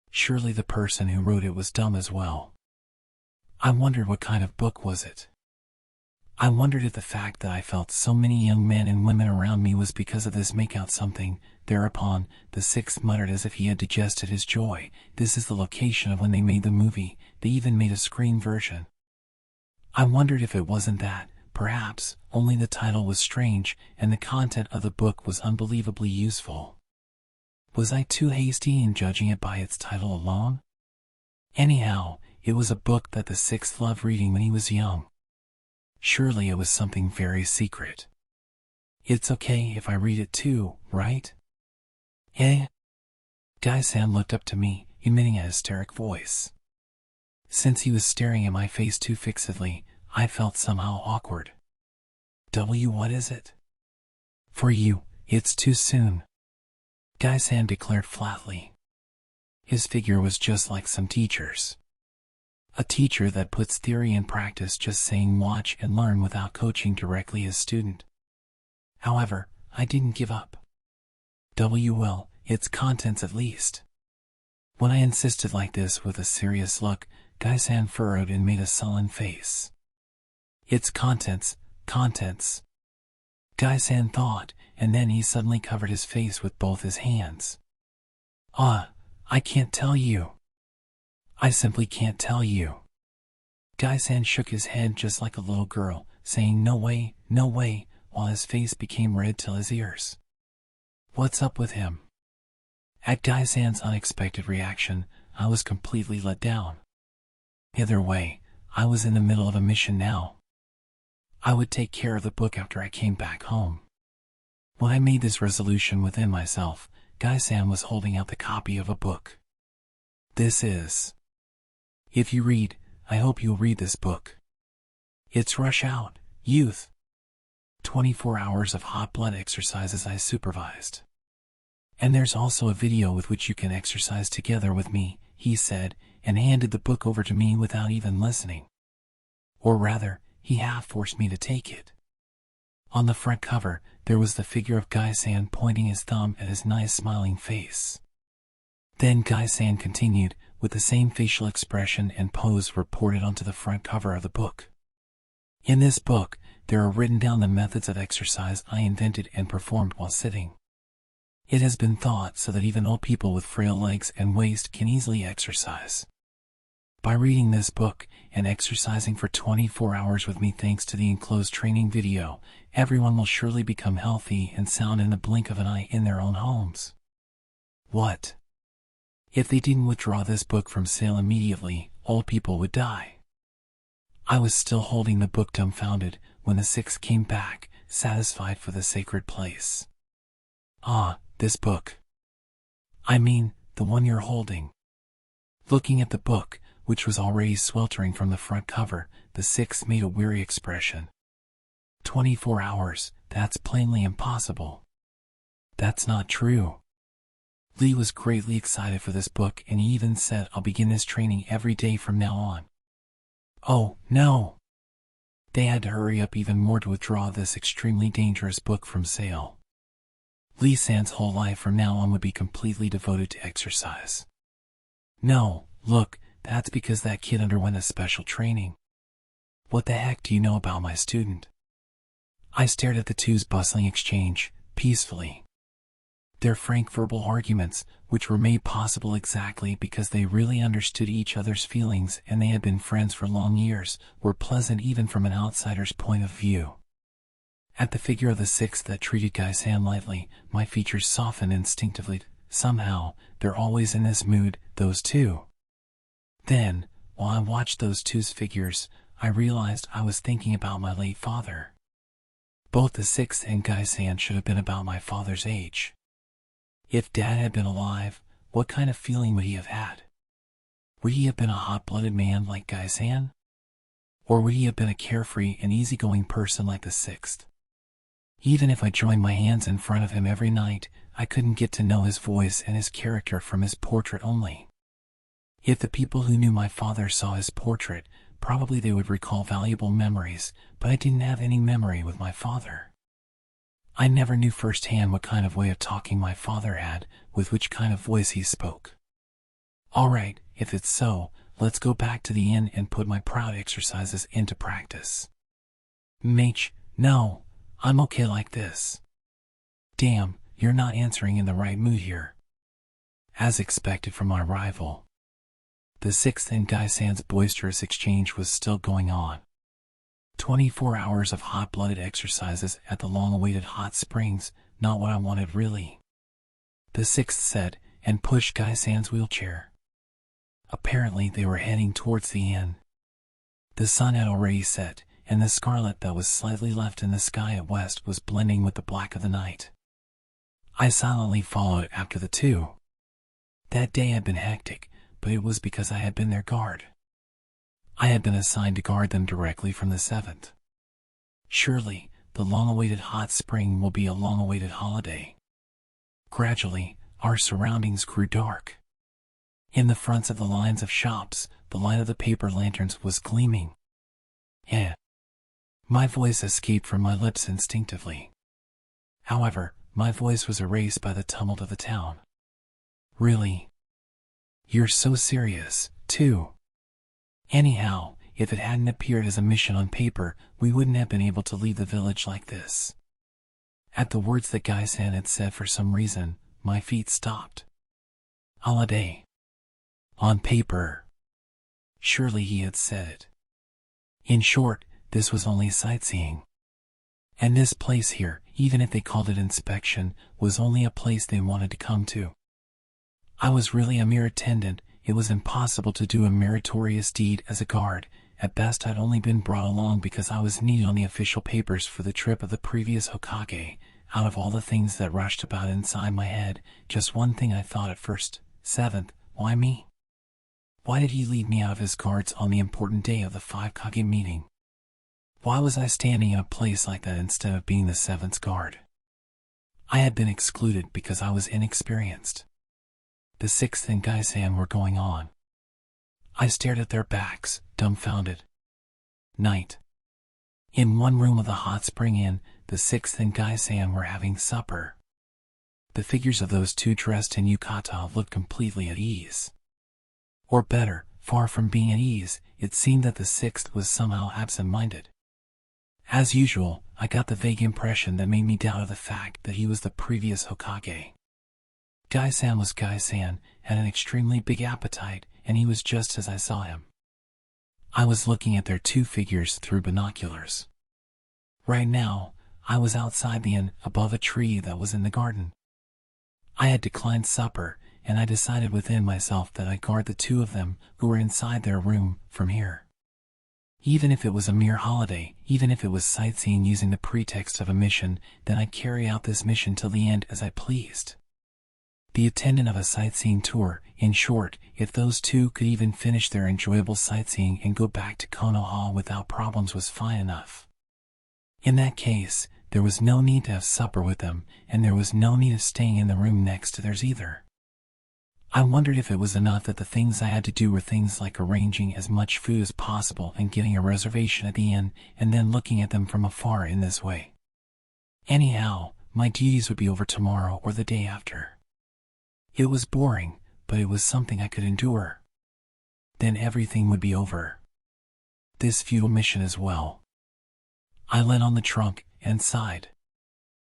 Surely the person who wrote it was dumb as well. I wondered what kind of book was it. I wondered if the fact that I felt so many young men and women around me was because of this make-out something. Thereupon, the sixth muttered as if he had digested his joy. This is the location of when they made the movie. They even made a screen version. I wondered if it wasn't that. Perhaps, only the title was strange, and the content of the book was unbelievably useful. Was I too hasty in judging it by its title alone? Anyhow, it was a book that the sixth loved reading when he was young. Surely it was something very secret. It's okay if I read it too, right? Eh? Gai-san looked up to me, emitting a hysteric voice. Since he was staring at my face too fixedly, I felt somehow awkward. What is it? For you, it's too soon. Gai-san declared flatly. His figure was just like some teachers. A teacher that puts theory in practice, just saying watch and learn without coaching directly his student. However, I didn't give up. Well, its contents at least. When I insisted like this with a serious look, Gai-san furrowed and made a sullen face. Its contents. Gai-san thought, and then he suddenly covered his face with both his hands. I can't tell you. I simply can't tell you. Gai-san shook his head just like a little girl, saying no way, while his face became red till his ears. What's up with him? At Gai-san's unexpected reaction, I was completely let down. Either way, I was in the middle of a mission now. I would take care of the book after I came back home. When I made this resolution within myself, Gai-san was holding out the copy of a book. This is. If you read, I hope you'll read this book. It's Rush Out, Youth. 24 hours of hot blood exercises I supervised. And there's also a video with which you can exercise together with me, he said, and handed the book over to me without even listening. Or rather, he half forced me to take it. On the front cover, there was the figure of Gai-san pointing his thumb at his nice smiling face. Then Gai-san continued, with the same facial expression and pose reported onto the front cover of the book. In this book, there are written down the methods of exercise I invented and performed while sitting. It has been thought so that even old people with frail legs and waist can easily exercise. By reading this book and exercising for 24 hours with me thanks to the enclosed training video, everyone will surely become healthy and sound in the blink of an eye in their own homes. What? If they didn't withdraw this book from sale immediately, old people would die. I was still holding the book dumbfounded when the sixth came back, satisfied for the sacred place. This book. I mean, the one you're holding. Looking at the book, which was already sweltering from the front cover, the sixth made a weary expression. 24 hours, that's plainly impossible. That's not true. Lee was greatly excited for this book, and he even said I'll begin this training every day from now on. Oh, no! They had to hurry up even more to withdraw this extremely dangerous book from sale. Lee-san's whole life from now on would be completely devoted to exercise. No, look, that's because that kid underwent a special training. What the heck do you know about my student? I stared at the two's bustling exchange, peacefully. Their frank verbal arguments, which were made possible exactly because they really understood each other's feelings and they had been friends for long years, were pleasant even from an outsider's point of view. At the figure of the sixth that treated Gai-san lightly, my features softened instinctively. Somehow, they're always in this mood, those two. Then, while I watched those two's figures, I realized I was thinking about my late father. Both the sixth and Gai-san should have been about my father's age. If Dad had been alive, what kind of feeling would he have had? Would he have been a hot-blooded man like Gai-san? Or would he have been a carefree and easygoing person like the sixth? Even if I joined my hands in front of him every night, I couldn't get to know his voice and his character from his portrait only. If the people who knew my father saw his portrait, probably they would recall valuable memories, but I didn't have any memory with my father. I never knew firsthand what kind of way of talking my father had, with which kind of voice he spoke. Alright, if it's so, let's go back to the inn and put my proud exercises into practice. Mage, no, I'm okay like this. Damn, you're not answering in the right mood here. As expected from my rival. The sixth and Gai-san's boisterous exchange was still going on. 24 hours of hot-blooded exercises at the long-awaited hot springs, not what I wanted really. The sixth said, and pushed Gai-san's wheelchair. Apparently they were heading towards the inn. The sun had already set, and the scarlet that was slightly left in the sky at west was blending with the black of the night. I silently followed after the two. That day had been hectic, but it was because I had been their guard. I had been assigned to guard them directly from the seventh. Surely, the long-awaited hot spring will be a long-awaited holiday. Gradually, our surroundings grew dark. In the fronts of the lines of shops, the light of the paper lanterns was gleaming. Yeah. My voice escaped from my lips instinctively. However, my voice was erased by the tumult of the town. Really? You're so serious, too. Anyhow, if it hadn't appeared as a mission on paper, we wouldn't have been able to leave the village like this. At the words that Gai-san had said, for some reason, my feet stopped. Holiday. On paper. Surely he had said it. In short, this was only sightseeing. And this place here, even if they called it inspection, was only a place they wanted to come to. I was really a mere attendant. It was impossible to do a meritorious deed as a guard. At best I'd only been brought along because I was needed on the official papers for the trip of the previous Hokage. Out of all the things that rushed about inside my head, just one thing I thought at first. Seventh, why me? Why did he leave me out of his guards on the important day of the 5 Kage meeting? Why was I standing in a place like that instead of being the seventh's guard? I had been excluded because I was inexperienced. The sixth and Gai-san were going on. I stared at their backs, dumbfounded. Night. In one room of the hot spring inn, the sixth and Gai-san were having supper. The figures of those two dressed in yukata looked completely at ease. Or better, far from being at ease, it seemed that the sixth was somehow absent-minded. As usual, I got the vague impression that made me doubt the fact that he was the previous Hokage. Gai-san was Gai-san, had an extremely big appetite, and he was just as I saw him. I was looking at their two figures through binoculars. Right now, I was outside the inn, above a tree that was in the garden. I had declined supper, and I decided within myself that I'd guard the two of them who were inside their room from here. Even if it was a mere holiday, even if it was sightseeing using the pretext of a mission, then I'd carry out this mission till the end as I pleased. The attendant of a sightseeing tour, in short, if those two could even finish their enjoyable sightseeing and go back to Konoha without problems was fine enough. In that case, there was no need to have supper with them, and there was no need of staying in the room next to theirs either. I wondered if it was enough that the things I had to do were things like arranging as much food as possible and getting a reservation at the inn, and then looking at them from afar in this way. Anyhow, my duties would be over tomorrow or the day after. It was boring, but it was something I could endure. Then everything would be over. This futile mission as well. I let on the trunk and sighed.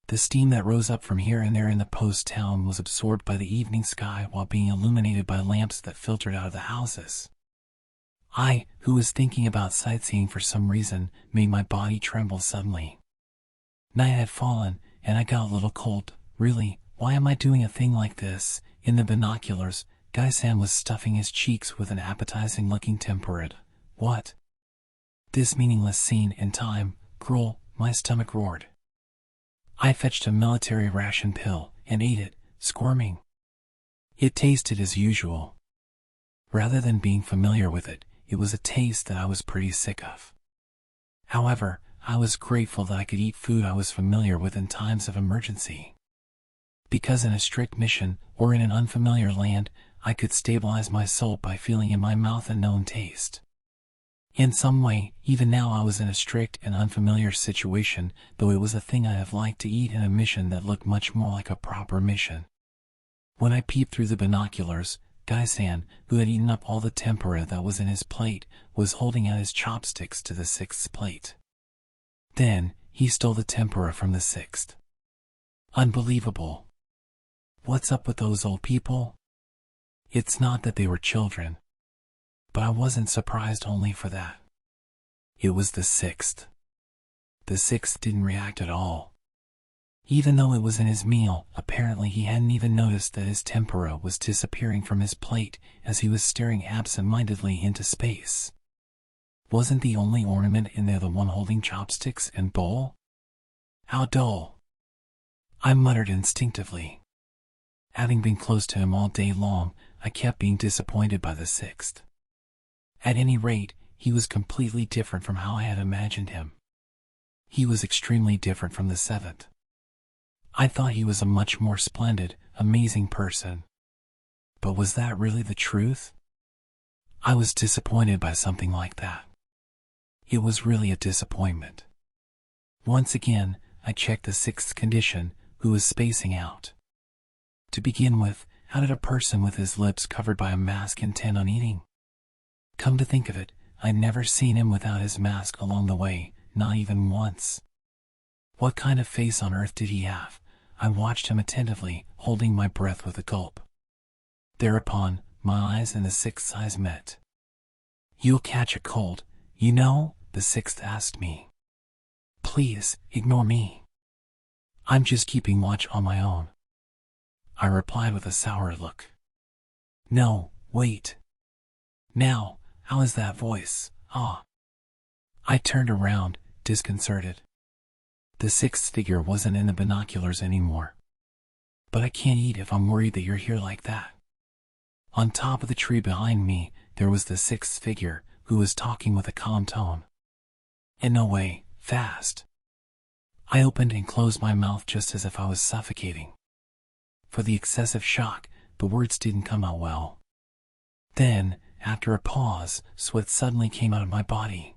The steam that rose up from here and there in the post town was absorbed by the evening sky while being illuminated by lamps that filtered out of the houses. I, who was thinking about sightseeing for some reason, made my body tremble suddenly. Night had fallen, and I got a little cold. Really, why am I doing a thing like this? In the binoculars, Gai-san was stuffing his cheeks with an appetizing-looking temperate. What? This meaningless scene in time, gruel, my stomach roared. I fetched a military ration pill and ate it, squirming. It tasted as usual. Rather than being familiar with it, it was a taste that I was pretty sick of. However, I was grateful that I could eat food I was familiar with in times of emergency. Because in a strict mission, or in an unfamiliar land, I could stabilize my soul by feeling in my mouth a known taste. In some way, even now I was in a strict and unfamiliar situation, though it was a thing I have liked to eat in a mission that looked much more like a proper mission. When I peeped through the binoculars, Gai-san, who had eaten up all the tempura that was in his plate, was holding out his chopsticks to the sixth plate. Then, he stole the tempura from the sixth. Unbelievable. What's up with those old people? It's not that they were children. But I wasn't surprised only for that. It was the sixth. The sixth didn't react at all. Even though it was in his meal, apparently he hadn't even noticed that his tempura was disappearing from his plate as he was staring absent-mindedly into space. Wasn't the only ornament in there the one holding chopsticks and bowl? How dull. I muttered instinctively. Having been close to him all day long, I kept being disappointed by the sixth. At any rate, he was completely different from how I had imagined him. He was extremely different from the seventh. I thought he was a much more splendid, amazing person. But was that really the truth? I was disappointed by something like that. It was really a disappointment. Once again, I checked the sixth condition, who was spacing out. To begin with, how did a person with his lips covered by a mask intend on eating? Come to think of it, I'd never seen him without his mask along the way, not even once. What kind of face on earth did he have? I watched him attentively, holding my breath with a gulp. Thereupon, my eyes and the sixth's eyes met. "You'll catch a cold, you know?" the sixth asked me. "Please, ignore me. I'm just keeping watch on my own." I replied with a sour look. "No, wait. Now, how is that voice? Ah." I turned around, disconcerted. The sixth figure wasn't in the binoculars anymore. "But I can't eat if I'm worried that you're here like that." On top of the tree behind me, there was the sixth figure, who was talking with a calm tone. "In no way, fast." I opened and closed my mouth just as if I was suffocating. For the excessive shock, the words didn't come out well. Then, after a pause, sweat suddenly came out of my body.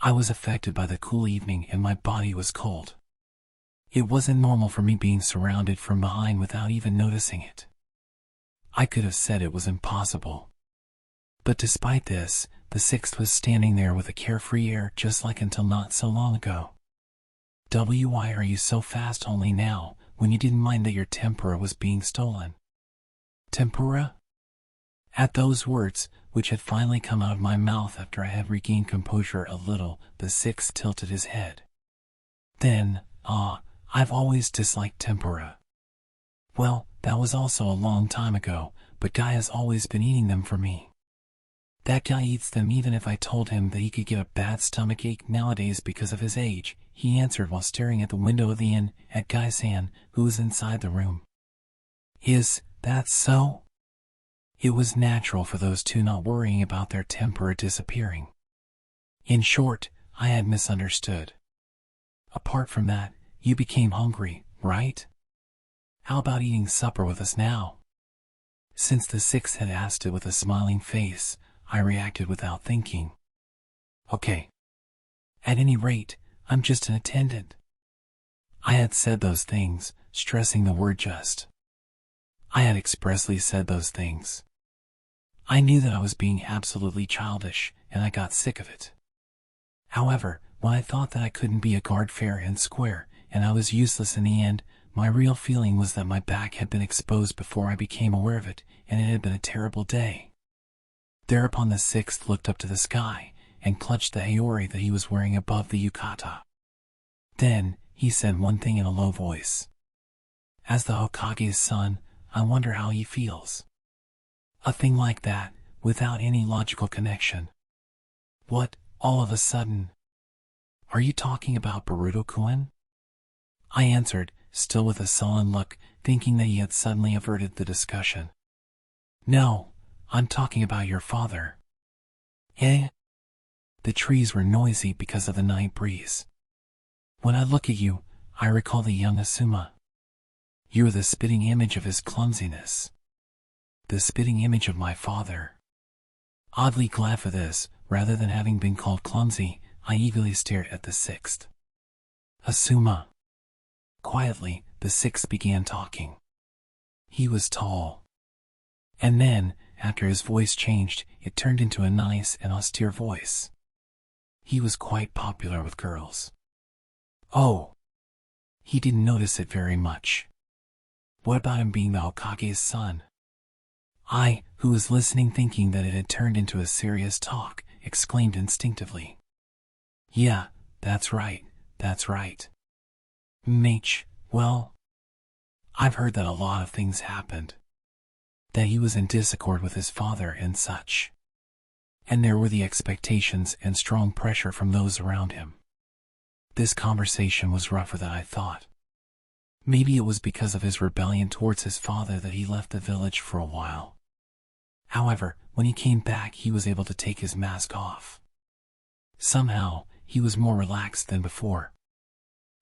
I was affected by the cool evening and my body was cold. It wasn't normal for me being surrounded from behind without even noticing it. I could have said it was impossible. But despite this, the sixth was standing there with a carefree air just like until not so long ago. "Why are you so fast only now, when you didn't mind that your tempura was being stolen?" "Tempura?" At those words, which had finally come out of my mouth after I had regained composure a little, the sixth tilted his head. Then, I've always disliked tempura." "Well, that was also a long time ago, but Guy has always been eating them for me." "That guy eats them even if I told him that he could get a bad stomachache nowadays because of his age," he answered while staring at the window of the inn, at Gai-san, who was inside the room. "Is that so?" It was natural for those two not worrying about their tempura disappearing. In short, I had misunderstood. "Apart from that, you became hungry, right? How about eating supper with us now?" Since the sixth had asked it with a smiling face, I reacted without thinking. "Okay. At any rate, I'm just an attendant." I had said those things, stressing the word just. I had expressly said those things. I knew that I was being absolutely childish, and I got sick of it. However, when I thought that I couldn't be a guard fair and square, and I was useless in the end, my real feeling was that my back had been exposed before I became aware of it, and it had been a terrible day. Thereupon the sixth looked up to the sky, and clutched the haori that he was wearing above the yukata. Then, he said one thing in a low voice. "As the Hokage's son, I wonder how he feels." A thing like that, without any logical connection. What, all of a sudden? "Are you talking about Boruto-kun?" I answered, still with a sullen look, thinking that he had suddenly averted the discussion. "No, I'm talking about your father." "Eh?" The trees were noisy because of the night breeze. When I look at you, I recall the young Asuma. You're the spitting image of his clumsiness. The spitting image of my father. Oddly glad for this, rather than having been called clumsy, I eagerly stared at the sixth. Asuma. Quietly, the sixth began talking. He was tall. And then, after his voice changed, it turned into a nice and austere voice. He was quite popular with girls. Oh. He didn't notice it very much. What about him being the Hokage's son? I, who was listening thinking that it had turned into a serious talk, exclaimed instinctively. Yeah, that's right, that's right. Mate, well, I've heard that a lot of things happened. That he was in disaccord with his father and such. And there were the expectations and strong pressure from those around him. This conversation was rougher than I thought. Maybe it was because of his rebellion towards his father that he left the village for a while. However, when he came back, he was able to take his mask off. Somehow, he was more relaxed than before.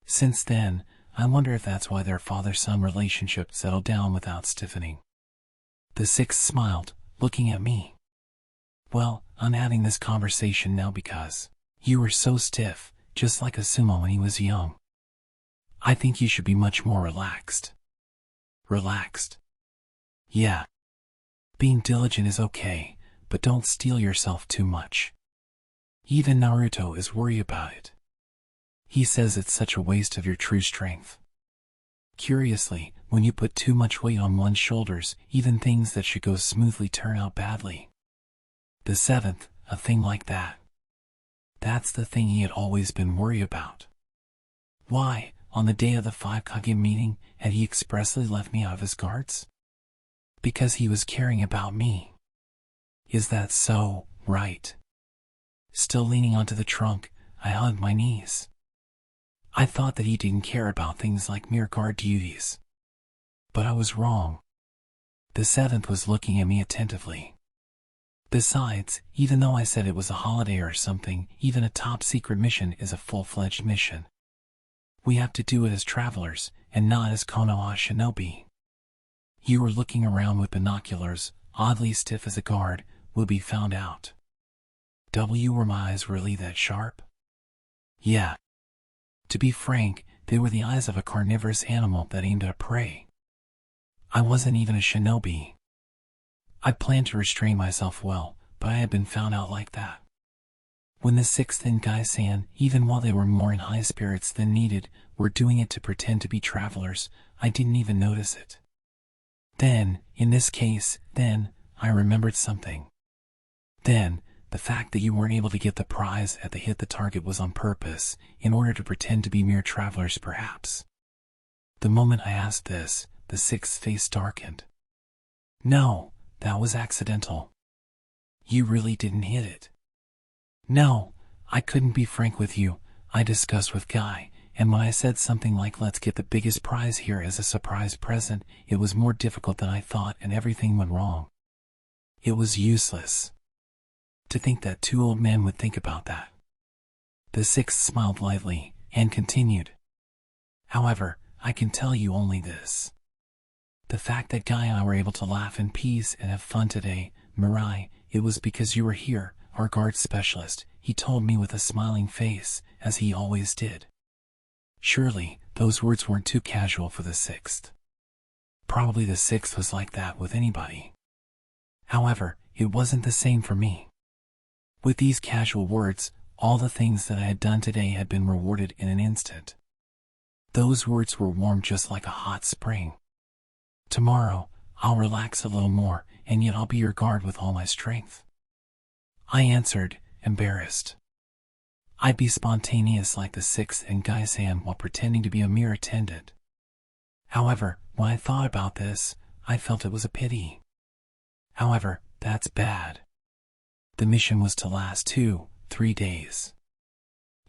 Since then, I wonder if that's why their father-son relationship settled down without stiffening. The sixth smiled, looking at me. Well, I'm having this conversation now because you were so stiff, just like Asuma when he was young. I think you should be much more relaxed. Relaxed? Yeah. Being diligent is okay, but don't steel yourself too much. Even Naruto is worried about it. He says it's such a waste of your true strength. Curiously, when you put too much weight on one's shoulders, even things that should go smoothly turn out badly. The seventh, a thing like that. That's the thing he had always been worried about. Why, on the day of the 5 Kage meeting, had he expressly left me out of his guards? Because he was caring about me. Is that so, right? Still leaning onto the trunk, I hugged my knees. I thought that he didn't care about things like mere guard duties. But I was wrong. The seventh was looking at me attentively. Besides, even though I said it was a holiday or something, even a top-secret mission is a full-fledged mission. We have to do it as travelers, and not as Konoha shinobi. You were looking around with binoculars, oddly stiff as a guard, will be found out. Were my eyes really that sharp? Yeah. To be frank, they were the eyes of a carnivorous animal that aimed at prey. I wasn't even a shinobi. I planned to restrain myself well, but I had been found out like that. When the sixth and Gai-san, even while they were more in high spirits than needed, were doing it to pretend to be travelers, I didn't even notice it. Then, in this case, I remembered something. Then, the fact that you weren't able to get the prize at the hit the target was on purpose, in order to pretend to be mere travelers perhaps. The moment I asked this, the sixth's face darkened. No, that was accidental. You really didn't hit it. No, I couldn't be frank with you. I discussed with Guy, and when I said something like let's get the biggest prize here as a surprise present, it was more difficult than I thought and everything went wrong. It was useless. To think that 2 old men would think about that. The sixth smiled lightly, and continued. However, I can tell you only this. The fact that Guy and I were able to laugh in peace and have fun today, Mirai, it was because you were here, our guard specialist, he told me with a smiling face, as he always did. Surely, those words weren't too casual for the sixth. Probably the sixth was like that with anybody. However, it wasn't the same for me. With these casual words, all the things that I had done today had been rewarded in an instant. Those words were warm just like a hot spring. Tomorrow, I'll relax a little more, and yet I'll be your guard with all my strength. I answered, embarrassed. I'd be spontaneous like the sixth and Gai-san while pretending to be a mere attendant. However, when I thought about this, I felt it was a pity. However, that's bad. The mission was to last 2-3 days.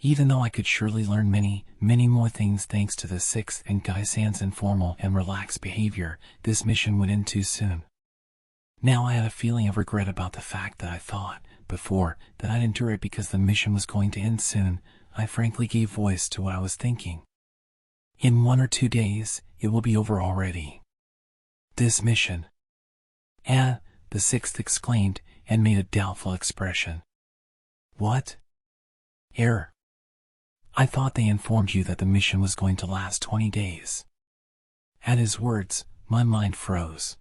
Even though I could surely learn many, many more things thanks to the sixth and Gai-san's informal and relaxed behavior, this mission would end too soon. Now I had a feeling of regret about the fact that I thought, before, that I'd endure it because the mission was going to end soon. I frankly gave voice to what I was thinking. In 1 or 2 days, it will be over already. This mission. Ah, the sixth exclaimed, and made a doubtful expression. What? Error. I thought they informed you that the mission was going to last 20 days. At his words, my mind froze.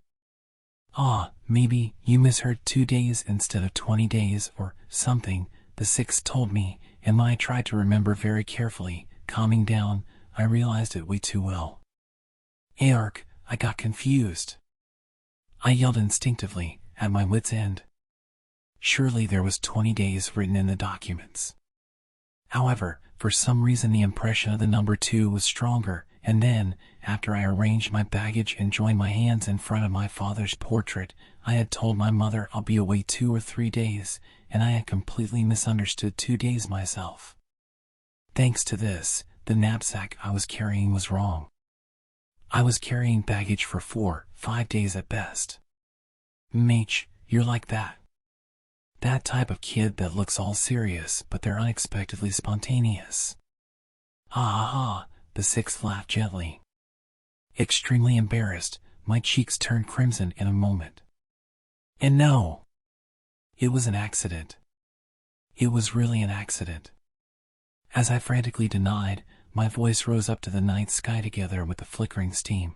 Ah, maybe you misheard 2 days instead of 20 days or something, the sixth told me, and when I tried to remember very carefully, calming down, I realized it way too well. Ark, I got confused. I yelled instinctively, at my wit's end. Surely there was 20 days written in the documents. However, for some reason the impression of the number 2 was stronger, and then, after I arranged my baggage and joined my hands in front of my father's portrait, I had told my mother I'll be away 2 or 3 days, and I had completely misunderstood 2 days myself. Thanks to this, the knapsack I was carrying was wrong. I was carrying baggage for 4, 5 days at best. Mate, you're like that. That type of kid that looks all serious, but they're unexpectedly spontaneous. Ha ha ha, the sixth laughed gently. Extremely embarrassed, my cheeks turned crimson in a moment. And no, it was an accident. It was really an accident. As I frantically denied, my voice rose up to the night sky together with the flickering steam.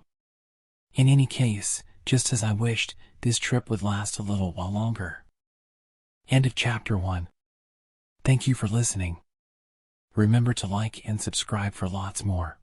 In any case, just as I wished, this trip would last a little while longer. End of Chapter 1. Thank you for listening. Remember to like and subscribe for lots more.